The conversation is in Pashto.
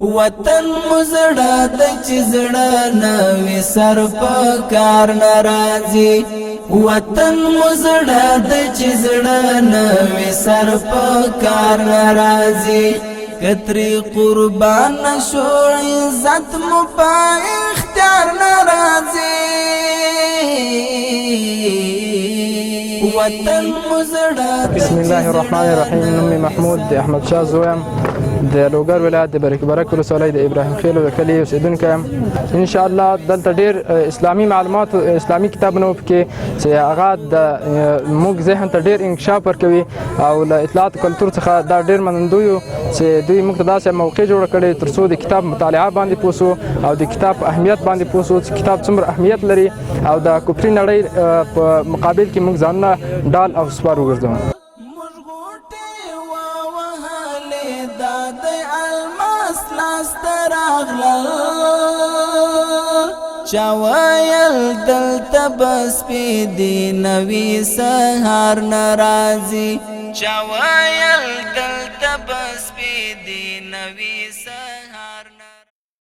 وطن مزړه د چزړه نوې سر په کار ناراضي وطن مزړه د چزړه نوې سر په کار ناراضي کتري قربان شو عزت مو په اختیار ناراضي وطن مزړه بسم الله الرحمن الرحیم نومي محمود احمد شاه زویم د لوګر ولایت د برک ولسوالۍ د ابراهیم خیل د کلي اوسیدونکی یم ان شاء الله دلته ډېر اسلامي معلومات اسلامي کتابونه پکې چې هغه د موږ ذهن ته ډېر انکشاف ورکوي او له اطلاعات کلتور څخه دا ډېر منندوی یو چې دوی موږ ته داسې موقع جوړه کړې تر څو د کتاب مطالعه باندې پوه سو او د کتاب اهمیت باندې پوه سو چې کتاب څومره اهمیت لري او د کفري نړۍ په مقابل کې موږ ځانونه ډال او سپار وګرځوو چاویل دلته بس پی دی نوی سهار ناراضی چاویل دلته بس پی دی نوی سهار